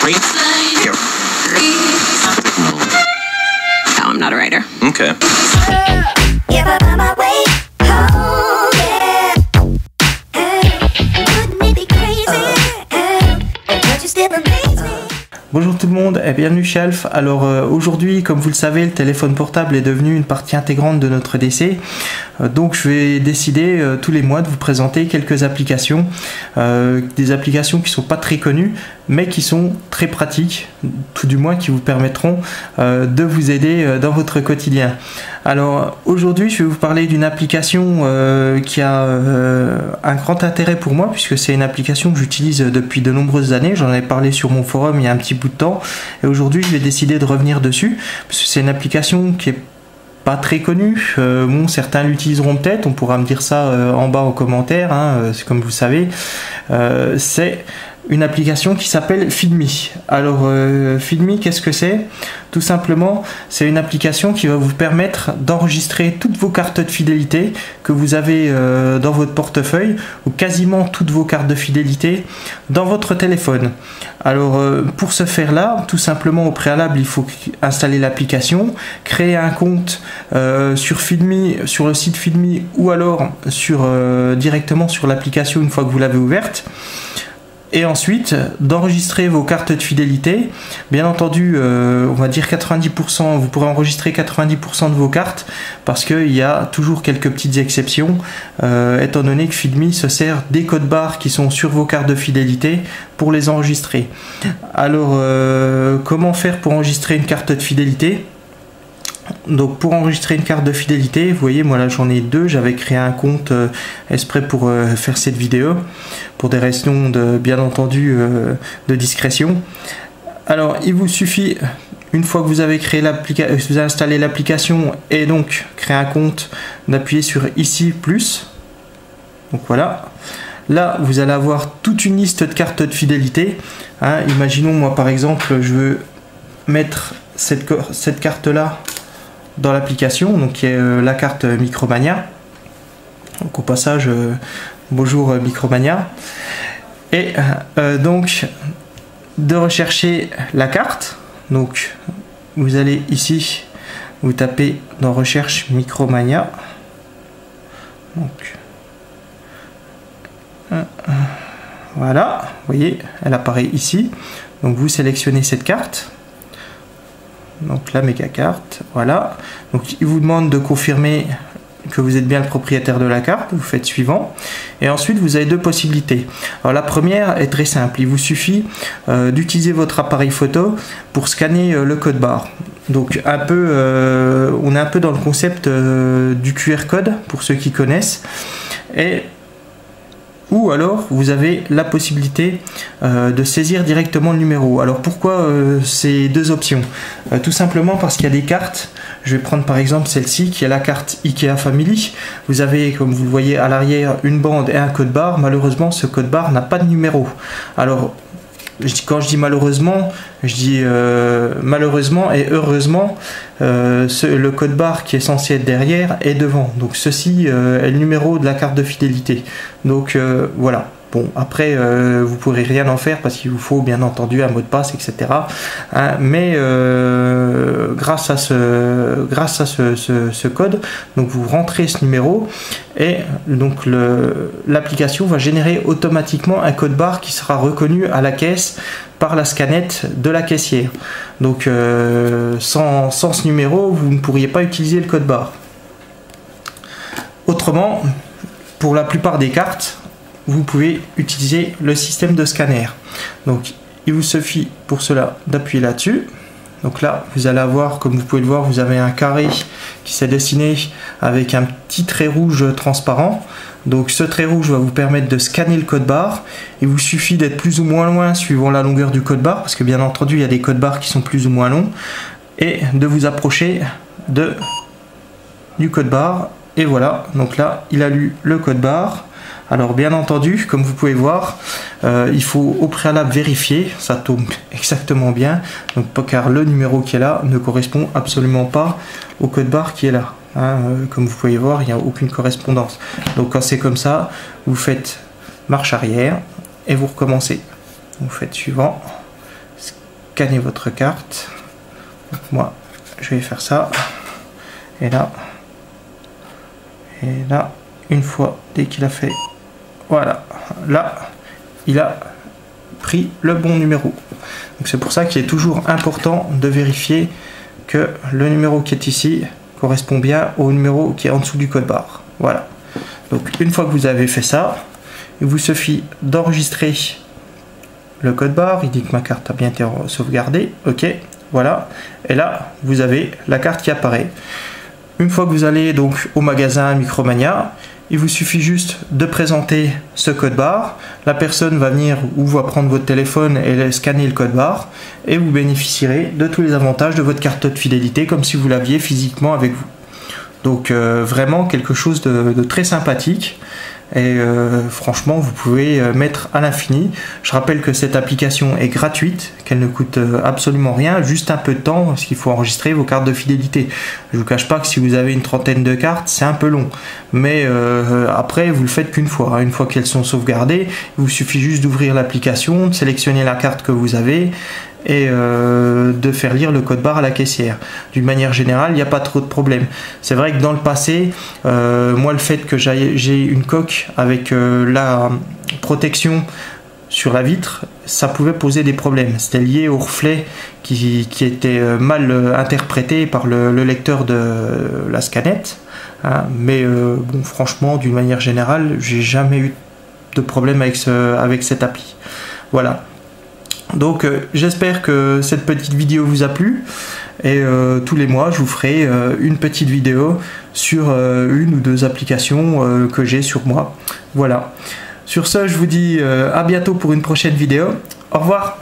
No, I'm not a writer. Okay. Bonjour tout le monde et bienvenue chez Alf. Alors aujourd'hui, comme vous le savez, le téléphone portable est devenu une partie intégrante de notre DC. Donc je vais décider tous les mois de vous présenter quelques applications. Des applications qui ne sont pas très connues, mais qui sont très pratiques, tout du moins qui vous permettront de vous aider dans votre quotidien. Alors aujourd'hui, je vais vous parler d'une application qui a un grand intérêt pour moi, puisque c'est une application que j'utilise depuis de nombreuses années. J'en avais parlé sur mon forum il y a un petit bout de temps, et aujourd'hui je vais décider de revenir dessus, parce que c'est une application qui est pas très connu, bon, certains l'utiliseront peut-être, on pourra me dire ça en bas en commentaire, hein, c'est comme vous savez, c'est une application qui s'appelle Feedme. Alors Feedme, qu'est-ce que c'est? Tout simplement, c'est une application qui va vous permettre d'enregistrer toutes vos cartes de fidélité que vous avez dans votre portefeuille, ou quasiment toutes vos cartes de fidélité dans votre téléphone. Alors pour ce faire là, tout simplement au préalable, il faut installer l'application, créer un compte sur Feedme, sur le site Feedme, ou alors directement sur l'application une fois que vous l'avez ouverte. Et ensuite d'enregistrer vos cartes de fidélité. Bien entendu, on va dire 90%, vous pourrez enregistrer 90% de vos cartes, parce qu'il y a toujours quelques petites exceptions, étant donné que Feedme se sert des codes barres qui sont sur vos cartes de fidélité pour les enregistrer. Alors comment faire pour enregistrer une carte de fidélité? Donc pour enregistrer une carte de fidélité, vous voyez, moi là j'en ai deux, j'avais créé un compte exprès pour faire cette vidéo, pour des raisons de, bien entendu, de discrétion. Alors il vous suffit, une fois que vous avez créé l'application, vous avez installé l'application et donc créé un compte, d'appuyer sur ici plus. Donc voilà, là vous allez avoir toute une liste de cartes de fidélité, hein. Imaginons moi par exemple, je veux mettre cette carte là dans l'application, donc qui est la carte Micromania. Donc au passage, bonjour Micromania. Et donc de rechercher la carte. Donc vous allez ici, vous tapez dans recherche Micromania. Donc voilà, vous voyez, elle apparaît ici. Donc vous sélectionnez cette carte. Donc la méga carte, voilà. Donc il vous demande de confirmer que vous êtes bien le propriétaire de la carte, vous faites suivant. Et ensuite vous avez deux possibilités. Alors la première est très simple, il vous suffit d'utiliser votre appareil photo pour scanner le code barre. Donc on est un peu dans le concept du QR code pour ceux qui connaissent. Ou alors vous avez la possibilité de saisir directement le numéro. Alors pourquoi ces deux options? Tout simplement parce qu'il y a des cartes. Je vais prendre par exemple celle-ci qui est la carte Ikea Family. Vous avez, comme vous le voyez à l'arrière, une bande et un code barre. Malheureusement ce code barre n'a pas de numéro. Alors quand je dis malheureusement, je dis malheureusement et heureusement, le code barre qui est censé être derrière est devant. Donc ceci est le numéro de la carte de fidélité. Donc voilà. Bon, après, vous ne pourrez rien en faire parce qu'il vous faut bien entendu un mot de passe, etc. Hein, mais grâce à ce code, donc vous rentrez ce numéro et donc l'application va générer automatiquement un code barre qui sera reconnu à la caisse par la scanette de la caissière. Donc sans ce numéro, vous ne pourriez pas utiliser le code barre. Autrement, pour la plupart des cartes, vous pouvez utiliser le système de scanner. Donc il vous suffit pour cela d'appuyer là-dessus. Donc là vous allez avoir, comme vous pouvez le voir, vous avez un carré qui s'est dessiné avec un petit trait rouge transparent. Donc ce trait rouge va vous permettre de scanner le code barre. Il vous suffit d'être plus ou moins loin suivant la longueur du code barre, parce que bien entendu il y a des codes barres qui sont plus ou moins longs, et de vous approcher du code barre. Et voilà, donc là il a lu le code barre. Alors bien entendu, comme vous pouvez voir, il faut au préalable vérifier, ça tombe exactement bien, donc, car le numéro qui est là ne correspond absolument pas au code barre qui est là. Hein, comme vous pouvez voir, il n'y a aucune correspondance. Donc quand c'est comme ça, vous faites marche arrière et vous recommencez. Vous faites suivant, scanner votre carte. Donc moi, je vais faire ça. Et là, une fois, dès qu'il a fait, voilà, là, il a pris le bon numéro. Donc c'est pour ça qu'il est toujours important de vérifier que le numéro qui est ici correspond bien au numéro qui est en dessous du code barre. Voilà. Donc une fois que vous avez fait ça, il vous suffit d'enregistrer le code barre. Il dit que ma carte a bien été sauvegardée. Ok, voilà. Et là, vous avez la carte qui apparaît. Une fois que vous allez donc au magasin Micromania, il vous suffit juste de présenter ce code barre. La personne va venir ou va prendre votre téléphone et scanner le code barre et vous bénéficierez de tous les avantages de votre carte de fidélité comme si vous l'aviez physiquement avec vous. Donc vraiment quelque chose de très sympathique. Et franchement, vous pouvez mettre à l'infini. Je rappelle que cette application est gratuite, qu'elle ne coûte absolument rien, juste un peu de temps, parce qu'il faut enregistrer vos cartes de fidélité. Je ne vous cache pas que si vous avez une trentaine de cartes, c'est un peu long. Mais après, vous le faites qu'une fois. Une fois qu'elles sont sauvegardées, il vous suffit juste d'ouvrir l'application, de sélectionner la carte que vous avez, et de faire lire le code barre à la caissière. D'une manière générale, il n'y a pas trop de problèmes. C'est vrai que dans le passé, moi le fait que j'ai une coque avec la protection sur la vitre, ça pouvait poser des problèmes. C'était lié au reflet qui était mal interprété par le lecteur de la scanette. Hein. Mais bon, franchement, d'une manière générale, j'ai jamais eu de problème avec cette appli. Voilà. Donc j'espère que cette petite vidéo vous a plu et tous les mois je vous ferai une petite vidéo sur une ou deux applications que j'ai sur moi. Voilà. Sur ce, je vous dis à bientôt pour une prochaine vidéo. Au revoir.